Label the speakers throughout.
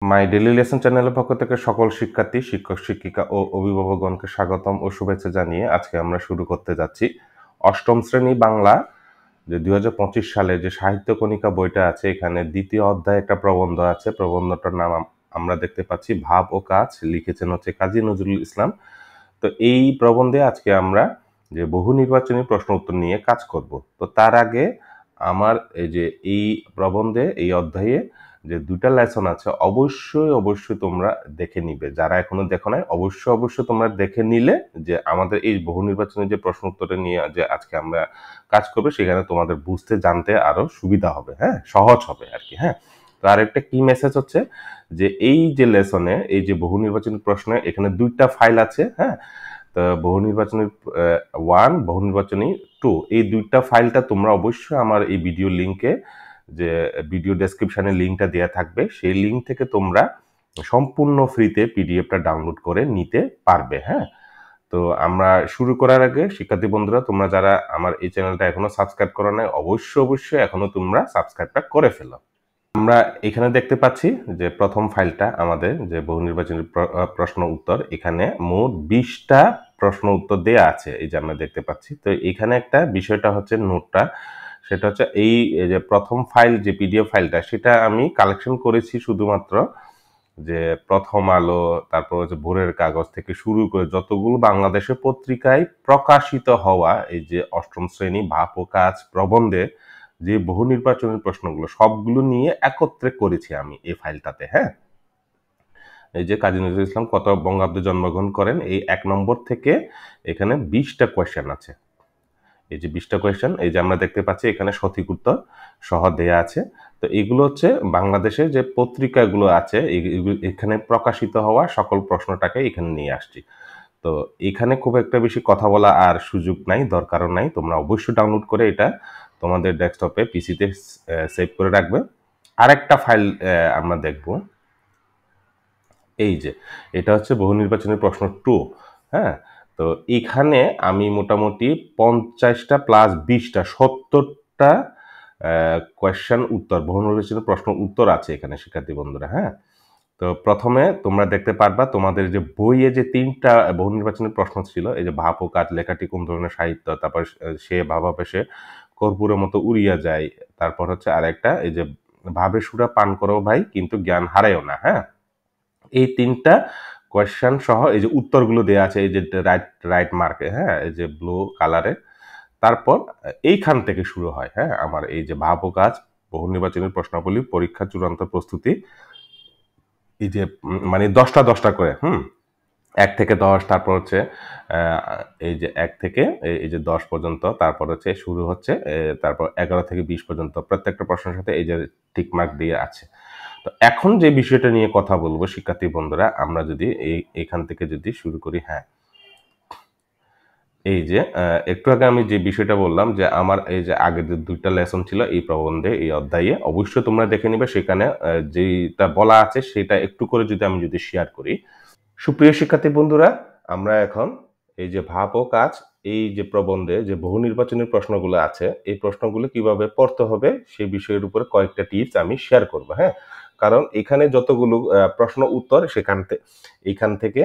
Speaker 1: My daily lesson চ্যানেলের পক্ষ থেকে সকল শিক্ষার্থী, শিক্ষক, শিক্ষিকা ও অভিভাবকগণকে স্বাগতম ও শুভেচ্ছা জানিয়ে আজকে আমরা শুরু করতে যাচ্ছি অষ্টম শ্রেণী বাংলা যে 2025 সালে যে সাহিত্য কণিকা বইটা আছে, এখানে দ্বিতীয় অধ্যায়ে একটা প্রবন্ধ আছে। প্রবন্ধটার নাম আমরা দেখতে পাচ্ছি ভাব ও কাজ, লিখেছেন হচ্ছে কাজী নজরুল ইসলাম। তো এই প্রবন্ধে আজকে আমরা যে বহু নির্বাচনী প্রশ্ন উত্তর নিয়ে কাজ করব। তো তার আগে আমার এই প্রবন্ধে এই অধ্যায়ে যে দুইটা লেসন আছে, অবশ্যই তোমরা দেখে নিবে। যারা এখনো দেখো নাই অবশ্যই তোমরা দেখে নিলে যে আমাদের এই বহু নির্বাচনী যে প্রশ্ন উত্তরে নিয়ে যে আজকে আমরা কাজ করবো, সেখানে তোমাদের বুঝতে জানতে আরো সুবিধা হবে, হ্যাঁ, সহজ হবে আর কি। হ্যাঁ, তো আরেকটা কি মেসেজ হচ্ছে যে এই যে লেসনে এই যে বহু নির্বাচনী প্রশ্নে এখানে দুইটা ফাইল আছে। হ্যাঁ, তো বহু নির্বাচনী 1, বহু নির্বাচনী 2, এই দুইটা ফাইলটা তোমরা অবশ্যই আমার এই ভিডিও লিংকে, যে ভিডিও ডেসক্রিপশনে লিঙ্কটা দেওয়া থাকবে, সেই লিঙ্ক থেকে তোমরা সম্পূর্ণ ফ্রিতে পিডিএফটা ডাউনলোড করে নিতে পারবে। হ্যাঁ, তো আমরা শুরু করার আগে শিক্ষার্থী বন্ধুরা, তোমরা যারা আমার এই চ্যানেলটা এখনো সাবস্ক্রাইব করো নাই অবশ্যই এখনো তোমরা সাবস্ক্রাইবটা করে ফেলো। আমরা এখানে দেখতে পাচ্ছি যে প্রথম ফাইলটা আমাদের যে বহু নির্বাচনী প্রশ্ন উত্তর, এখানে মোট 20টা প্রশ্ন উত্তর দেয়া আছে, এই যে আমরা দেখতে পাচ্ছি। তো এখানে একটা বিষয়টা হচ্ছে নোটটা, সেটা হচ্ছে এই যে প্রথম ফাইল যে পিডিএফ ফাইলটা, সেটা আমি কালেকশন করেছি শুধুমাত্র যে প্রথম আলো, তারপর হচ্ছে ভোরের কাগজ থেকে শুরু করে যতগুলো বাংলাদেশের পত্রিকায় প্রকাশিত হওয়া এই যে অষ্টম শ্রেণী ভাব ও কাজ প্রবন্ধে যে বহু নির্বাচনী প্রশ্নগুলো সবগুলো নিয়ে একত্রে করেছি আমি এই ফাইলটাতে। হ্যাঁ, এই যে কাজী নজরুল ইসলাম কত বঙ্গাব্দে জন্মগ্রহণ করেন, এই 1 নম্বর থেকে এখানে 20টা কোয়েশ্চেন আছে। এই যে 20টা কোয়েশ্চেন, এই যে আমরা দেখতে পাচ্ছি এখানে সঠিক উত্তর সহ দেয়া আছে। তো এগুলো হচ্ছে বাংলাদেশের যে পত্রিকাগুলো আছে এখানে প্রকাশিত হওয়া সকল প্রশ্নটাকে এখানে নিয়ে আসছি। তো এখানে খুব একটা বেশি কথা বলা আর সুযোগ নাই, দরকারও নাই। তোমরা অবশ্যই ডাউনলোড করে এটা তোমাদের ডেস্কটপে, পিসিতে সেভ করে রাখবে। আরেকটা ফাইল আমরা দেখব, এই যে এটা হচ্ছে বহু নির্বাচনী প্রশ্ন 2। হ্যাঁ, তো এখানে আমি মোটামুটি 50টা প্লাস 20টা 70টা কোয়েশ্চেন উত্তর, বহু নির্বাচনী প্রশ্ন উত্তর আছে এখানে শিক্ষার্থী বন্ধুরা। হ্যাঁ, তো প্রথমে তোমরা দেখতে পারবা তোমাদের যে বইয়ে যে 3টা বহু নির্বাচনী প্রশ্ন ছিল, এই যে ভাব ও কাজ লেখাটি কোন ধরনের সাহিত্য, তারপর সে ভাবাবেশে কর্পূরের মতো উড়িয়া যায়, তারপর হচ্ছে আরেকটা এই যে ভাবে সুরা পান করো ভাই কিন্তু জ্ঞান হারায়ও না। হ্যাঁ, এই 3টা কোয়েশ্চেন সহ এই যে উত্তরগুলো দেওয়া আছে, এই যে রাইট মার্কে, হ্যাঁ, এই যে ব্লু কালারে। তারপর এইখান থেকে শুরু হয়, হ্যাঁ, আমার এই যে ভাব ও কাজ বহু নির্বাচনী প্রশ্নাবলী পরীক্ষা চূড়ান্ত প্রস্তুতি, এই যে মানে 10টা করে, 1 থেকে 10, তারপর হচ্ছে এই যে 1 থেকে এই যে 10 পর্যন্ত, তারপর হচ্ছে শুরু হচ্ছে তারপর 11 থেকে 20 পর্যন্ত প্রত্যেকটা প্রশ্নের সাথে এই যে টিক মার্ক দিয়ে আছে। তো এখন যে বিষয়টা নিয়ে কথা বলবো শিক্ষার্থী বন্ধুরা, আমরা যদি এখান থেকে যদি শুরু করি। হ্যাঁ, এই যে একটু আগে আমি যে বিষয়টা বললাম যে আমার এই যে আগের যে 2টা লেসন ছিল এই প্রবন্ধে, এই অধ্যায়ে অবশ্যই তোমরা দেখে নিবে। সেখানে যেটা বলা আছে সেটা একটু করে যদি আমি শেয়ার করি। সুপ্রিয় শিক্ষার্থী বন্ধুরা, আমরা এখন এই যে ভাব ও কাজ, এই যে প্রবন্ধে যে বহু নির্বাচনী প্রশ্নগুলো আছে, এই প্রশ্নগুলো কিভাবে পড়তে হবে সেই বিষয়ের উপরে কয়েকটা টিপস আমি শেয়ার করব। হ্যাঁ, কারণ এখানে যতগুলো প্রশ্ন উত্তর এইখান থেকে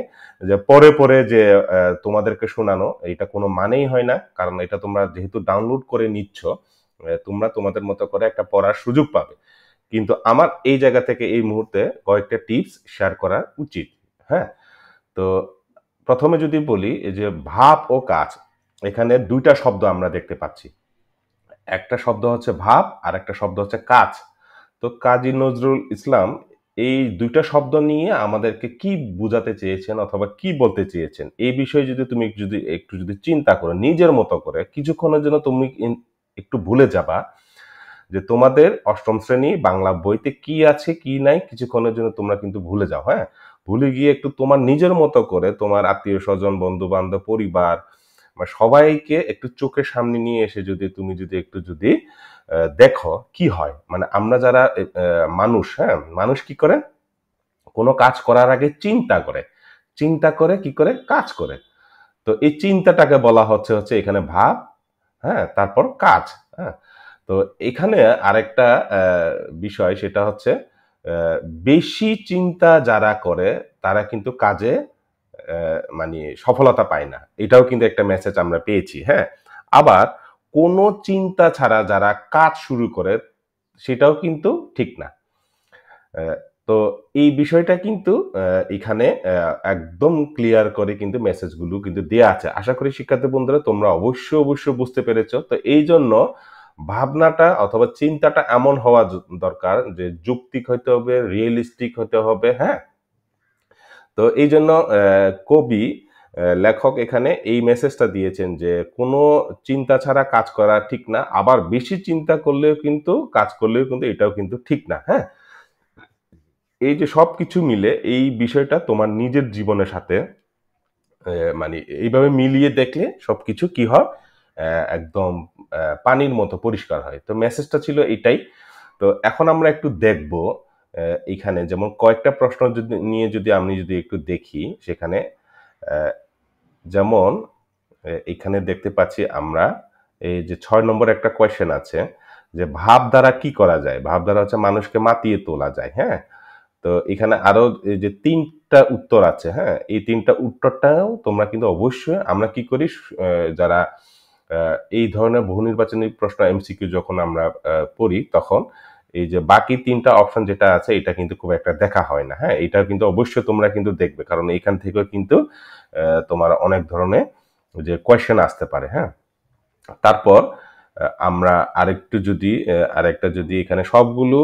Speaker 1: যে পরে যে তোমাদেরকে শোনানো, এটা কোনো মানেই হয় না। কারণ এটা তোমরা যেহেতু ডাউনলোড করে নিচ্ছ, তোমরা তোমাদের মতো করে একটা পড়ার সুযোগ পাবে। কিন্তু আমার এই জায়গা থেকে এই মুহূর্তে কয়েকটা টিপস শেয়ার করা উচিত। হ্যাঁ, তো প্রথমে যদি বলি এই যে ভাব ও কাজ, এখানে 2টা শব্দ আমরা দেখতে পাচ্ছি। একটা শব্দ হচ্ছে ভাব আর একটা শব্দ হচ্ছে কাজ। তো কাজী নজরুল ইসলাম এই 2টা শব্দ নিয়ে আমাদেরকে কি বুঝাতে চেয়েছেন অথবা কি বলতে চেয়েছেন, এই বিষয়ে যদি তুমি একটু চিন্তা করো নিজের মতো করে, কিছুক্ষণের জন্য তুমি একটু ভুলে যাবা যে তোমাদের অষ্টম শ্রেণী বাংলা বইতে কি আছে কি নাই, কিছুক্ষণের জন্য তোমরা কিন্তু ভুলে যাও। হ্যাঁ, ভুলে গিয়ে একটু তোমার নিজের মতো করে তোমার আত্মীয় স্বজন, বন্ধু বান্ধব, পরিবার বা সবাইকে একটু চোখের সামনে নিয়ে এসে তুমি একটু দেখো কি হয়। মানে আমরা যারা মানুষ, হ্যাঁ, মানুষ কি করে, কোনো কাজ করার আগে চিন্তা করে কি করে কাজ করে। তো এই চিন্তাটাকে বলা হচ্ছে এখানে ভাব, হ্যাঁ, তারপর কাজ। হ্যাঁ, তো এখানে আরেকটা বিষয়, সেটা হচ্ছে বেশি চিন্তা যারা করে তারা কিন্তু কাজে মানে সফলতা পায় না। এটাও কিন্তু একটা মেসেজ আমরা পেয়েছি, হ্যাঁ? আবার কোনো চিন্তা ছাড়া যারা কাজ শুরু করে সেটাও কিন্তু ঠিক না। তো এই বিষয়টা কিন্তু এখানে একদম ক্লিয়ার করে কিন্তু মেসেজগুলো কিন্তু দেয়া আছে। আশা করি শিক্ষার্থী বন্ধুরা তোমরা অবশ্যই বুঝতে পেরেছো। তো এইজন্য ভাবনাটা অথবা চিন্তাটা এমন হওয়া দরকার যে যৌক্তিক হইতে হবে, রিয়ালিস্টিক হতে হবে, হ্যাঁ? তো এইজন্য কবি লেখক এখানে এই মেসেজটা দিয়েছেন যে কোনো চিন্তা ছাড়া কাজ করা ঠিক না। আবার বেশি চিন্তা করলেও কিন্তু কাজ করলেও কিন্তু এটাও কিন্তু ঠিক না, হ্যাঁ? এই যে সবকিছু মিলে এই বিষয়টা তোমার নিজের জীবনের সাথে মানে এইভাবে মিলিয়ে দেখলে সবকিছু কি হয় একদম পানির মতো পরিষ্কার হয়। তো মেসেজটা ছিল এটাই। তো এখন আমরা একটু দেখব এইখানে যেমন কয়েকটা প্রশ্ন নিয়ে যদি আমি যদি একটু দেখি সেখানে যেমন এখানে দেখতে পাচ্ছি আমরা এই যে ৬ নম্বর একটা কোয়েশ্চেন আছে যে ভাব দ্বারা কি করা যায়? ভাব দ্বারা হচ্ছে মানুষকে মাতিয়ে তোলা যায়, হ্যাঁ? তো এখানে আরো এই যে ৩ টা উত্তর আছে, হ্যাঁ? এই ৩ টা উত্তরটাও তোমরা কিন্তু অবশ্যই আমরা কি করি যারা এই ধরনের বহু নির্বাচনী প্রশ্ন এমসিকিউ যখন আমরা পড়ি তখন এই যে বাকি ৩ টা অপশন যেটা আছে এটা কিন্তু খুব একটা দেখা হয় না, হ্যাঁ? এটা কিন্তু অবশ্যই তোমরা কিন্তু দেখবে। কারণ এইখান থেকেও কিন্তু তোমার অনেক ধরনের যে কোয়েশ্চেন আসতে পারে, হ্যাঁ? তারপর আমরা আরেকটা যদি এখানে সবগুলো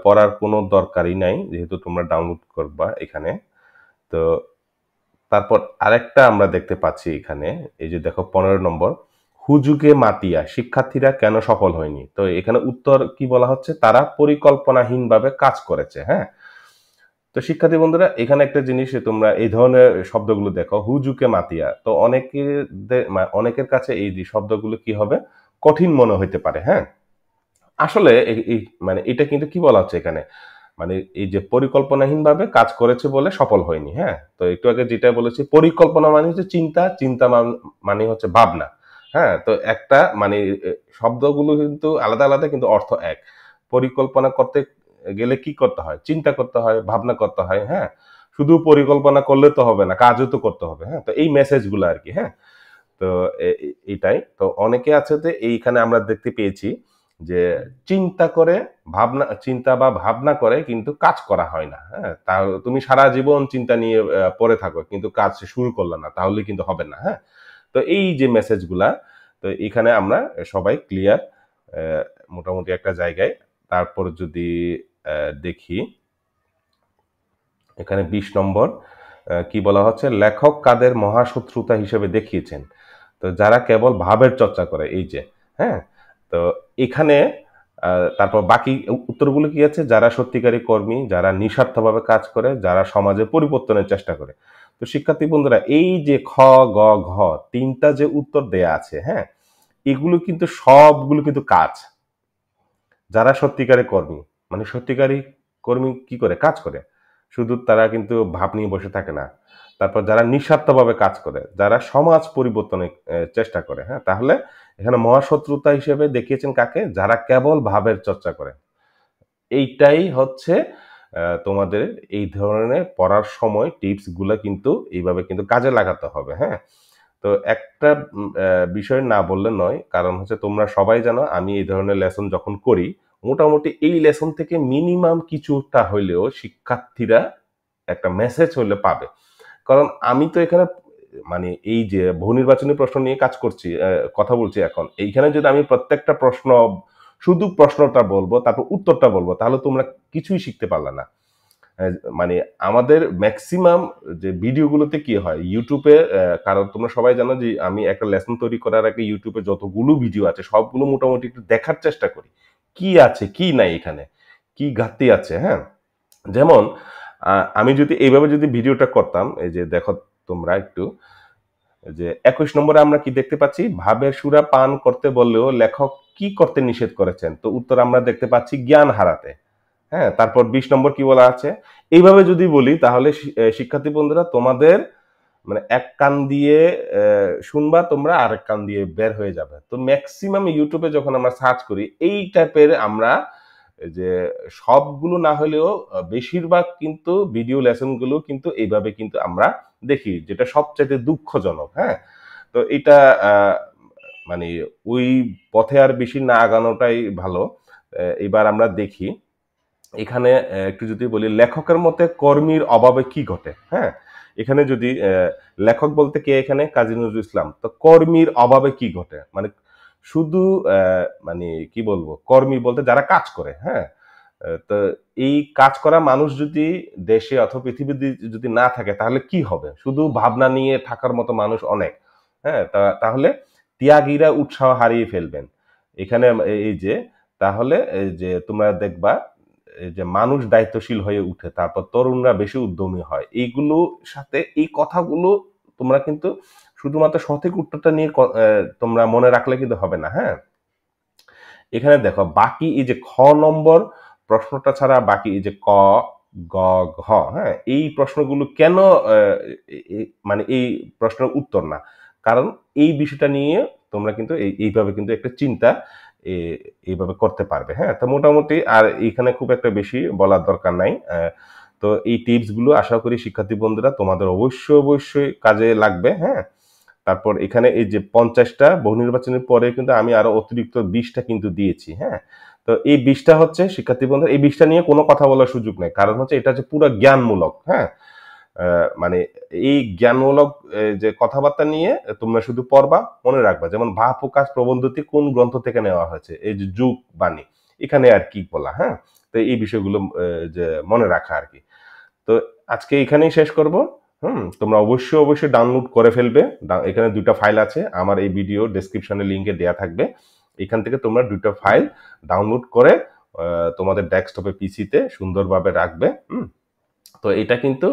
Speaker 1: পড়ার কোনো দরকারই নাই যেহেতু তোমরা ডাউনলোড করবা এখানে। তো তারপর আরেকটা আমরা দেখতে পাচ্ছি এখানে এই যে দেখো ১৫ নম্বর হুজুগে মাতিয়া শিক্ষার্থীরা কেন সফল হয়নি? তো এখানে উত্তর কি বলা হচ্ছে তারা পরিকল্পনাহীনভাবে কাজ করেছে, হ্যাঁ? তো শিক্ষার্থী বন্ধুরা এখানে একটা জিনিস তোমরা এই ধরনের শব্দগুলো দেখো হুজুকে মাতিয়া তো অনেকের কাছে এই যে শব্দগুলো কি হবে কঠিন মনে হইতে পারে, হ্যাঁ? আসলে মানে এটা কিন্তু কি বলা হচ্ছে এখানে মানে এই যে পরিকল্পনাহীনভাবে কাজ করেছে বলে সফল হয়নি, হ্যাঁ? তো একটু আগে যেটা বলেছি পরিকল্পনা মানে হচ্ছে চিন্তা মানে হচ্ছে ভাবনা, হ্যাঁ? তো একটা মানে শব্দগুলো কিন্তু আলাদা কিন্তু অর্থ এক। পরিকল্পনা করতে গেলে কি করতে হয়? চিন্তা করতে হয়, ভাবনা করতে হয়, হ্যাঁ? শুধু পরিকল্পনা করলে তো হবে না, কাজও তো করতে হবে, হ্যাঁ? তো এই মেসেজগুলো আরকি, হ্যাঁ? তো এটাই। তো অনেকে আছে যে এইখানে আমরা দেখতে পেয়েছি যে চিন্তা বা ভাবনা করে কিন্তু কাজ করা হয় না, হ্যাঁ? তুমি সারা জীবন চিন্তা নিয়ে পড়ে থাকো কিন্তু কাজ শুরু করলে না তাহলে কিন্তু হবে না, হ্যাঁ? তো এই যে মেসেজগুলা তো এখানে আমরা সবাই ক্লিয়ার মোটামুটি একটা জায়গায়। তারপর যদি দেখি এখানে ২০ নম্বর কি বলা হচ্ছে লেখক কাদের মহাশত্রুতা হিসেবে দেখিয়েছেন? তো যারা কেবল ভাবের চর্চা করে এই যে, হ্যাঁ? তো এখানে তারপর বাকি উত্তরগুলো কি আছে? যারা সত্যিকারী কর্মী, যারা নিঃস্বার্থভাবে কাজ করে, যারা সমাজে পরিবর্তনের চেষ্টা করে। তো শিক্ষার্থী বন্ধুরা এই যে খ, গ, ঘ ৩ টা যে উত্তর দেয়া আছে, হ্যাঁ? এগুলো কিন্তু সবগুলো কিন্তু কাজ। যারা সত্যিকারের কর্মী, মানে সত্যিকারী কর্মী কি করে? কাজ করে। শুধু তারা কিন্তু ভাব নিয়ে বসে থাকে না। তারপর যারা নিঃস্বার্থভাবে কাজ করে, যারা সমাজ পরিবর্তনের চেষ্টা করে, হ্যাঁ? তাহলে এখানে মহাশত্রুতা হিসেবে দেখিয়েছেন কাকে? যারা কেবল ভাবের চর্চা করে। এইটাই হচ্ছে তোমাদের এই ধরনের পড়ার সময় টিপস গুলা কিন্তু এইভাবে কিন্তু কাজে লাগাতে হবে, হ্যাঁ? তো একটা বিষয় না বললে নয়। কারণ হচ্ছে তোমরা সবাই জানো আমি এই ধরনের লেসন যখন করি, মোটামুটি এই লেসন থেকে মিনিমাম কিছুটা হইলেও শিক্ষার্থীরা একটা মেসেজ হইলে পাবে। কারণ আমি তো এখানে মানে এই যে বহু নির্বাচনী প্রশ্ন নিয়ে কাজ করছি, কথা বলছি এখন। এইখানে যদি আমি প্রত্যেকটা প্রশ্ন শুধু প্রশ্নটা বলবো, তারপর উত্তরটা বলবো, তাহলে তোমরা কিছুই শিখতে পারলা না। মানে আমাদের মেক্সিমাম যে ভিডিওগুলোতে কি হয় ইউটিউবে কারণ তোমরা সবাই জানো যে আমি একটা লেসন তৈরি করার আগে ইউটিউবে যতগুলো ভিডিও আছে সবগুলো মোটামুটি একটু দেখার চেষ্টা করি কি আছে কি নাই এখানে কি ঘাটতি আছে, হ্যাঁ? যেমন আমি যদি এইভাবে যদি ভিডিওটা করতাম এই যে দেখো তোমরা একটু যে ২১ নম্বরে আমরা কি দেখতে পাচ্ছি ভাবের সুরা পান করতে বললেও লেখক কি করতে নিষেধ করেছেন? তো উত্তর আমরা দেখতে পাচ্ছি জ্ঞান হারাতে। হ্যাঁ, তারপর ২০ নম্বর কি বলা আছে? এইভাবে যদি বলি তাহলে শিক্ষার্থী বন্ধুরা তোমাদের মানে এক কান দিয়ে শুনবা তোমরা আরেক কান দিয়ে বের হয়ে যাবে। তো মেক্সিমাম ইউটিউবে যখন আমরা সার্চ করি এই টাইপের আমরা যে সবগুলো না হলেও বেশিরভাগ কিন্তু ভিডিও লেসনগুলো কিন্তু এইভাবে কিন্তু আমরা দেখি, যেটা সবচেয়ে দুঃখজনক। হ্যাঁ, তো এটা মানে ওই পথে আর বেশি না আগানোটাই ভালো। এবার আমরা দেখি এখানে একটু যদি বলি, লেখকের মতে কর্মীর অভাবে কি ঘটে। হ্যাঁ, এখানে যদি লেখক বলতে কে এখানে কাজী নজরুল ইসলাম, তো কর্মীর অভাবে কি ঘটে মানে শুধু মানে কি বলবো, কর্মী বলতে যারা কাজ করে। হ্যাঁ, তো এই কাজ করা মানুষ যদি দেশে অথবা পৃথিবীতে যদি না থাকে তাহলে কি হবে? শুধু ভাবনা নিয়ে থাকার মতো মানুষ অনেক। হ্যাঁ, তাহলে ত্যাগীরা উৎসাহ হারিয়ে ফেলবেন এখানে। এই যে তাহলে এই যে তোমরা দেখবা এই যে মানুষ দায়িত্বশীল হয়ে উঠে, তারপর তরুণরা বেশি উদ্যমী হয়, এইগুলো সাথে এই কথাগুলো তোমরা কিন্তু শুধুমাত্র সঠিক উত্তরটা নিয়ে তোমরা মনে রাখলে কিন্তু হবে না। হ্যাঁ, এখানে দেখো বাকি এই যে খ নম্বর প্রশ্নটা ছাড়া বাকি এই যে ক, গ, ঘ, হ্যাঁ, এই প্রশ্নগুলো কেন মানে এই প্রশ্নের উত্তর না, কারণ এই বিষয়টা নিয়ে তোমরা কিন্তু এইভাবে কিন্তু একটা চিন্তা এইভাবে করতে পারবে। হ্যাঁ, তো মোটামুটি আর এখানে খুব একটা বেশি বলার দরকার নাই। তো এই টিপস গুলো আশা করি শিক্ষার্থী বন্ধুরা তোমাদের অবশ্যই কাজে লাগবে। হ্যাঁ, তারপর এখানে এই যে 50টা বহু নির্বাচনের পরে কিন্তু আমি আরো অতিরিক্ত 20টা কিন্তু দিয়েছি। হ্যাঁ, তো এই 20টা হচ্ছে শিক্ষার্থী বন্ধুরা, এই 20টা নিয়ে কোনো কথা বলার সুযোগ নেই, কারণ হচ্ছে এটা হচ্ছে পুরো জ্ঞানমূলক। হ্যাঁ, মানে এই জ্ঞানমূলক যে কথাবার্তা নিয়ে তোমরা শুধু পড়বা, মনে রাখবা। যেমন ভা প্রকাশ প্রবন্ধটি কোন গ্রন্থ থেকে নেওয়া হয়েছে, এই যে যুগ বাণী, এখানে আর কি বলা। হ্যাঁ, তো এই বিষয়গুলো যে মনে রাখা আর কি। তো আজকে এখানেই শেষ করব। তোমরা অবশ্যই ডাউনলোড করে ফেলবে। এখানে 2টা ফাইল আছে, আমার এই ভিডিও ডেসক্রিপশনে লিংকে দেয়া থাকবে। এখান থেকে তোমরা 2টা ফাইল ডাউনলোড করে তোমাদের ডেস্কটপে পিসিতে সুন্দরভাবে রাখবে। তো এটা কিন্তু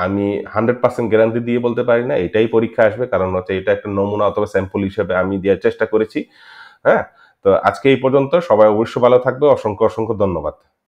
Speaker 1: আমি 100% গ্যারান্টি দিয়ে বলতে পারি না এটাই পরীক্ষা আসবে, কারণ হচ্ছে এটা একটা নমুনা অথবা স্যাম্পল হিসেবে আমি দেওয়ার চেষ্টা করেছি। হ্যাঁ, তো আজকে এই পর্যন্ত। সবাই অবশ্যই ভালো থাকবে। অসংখ্য ধন্যবাদ।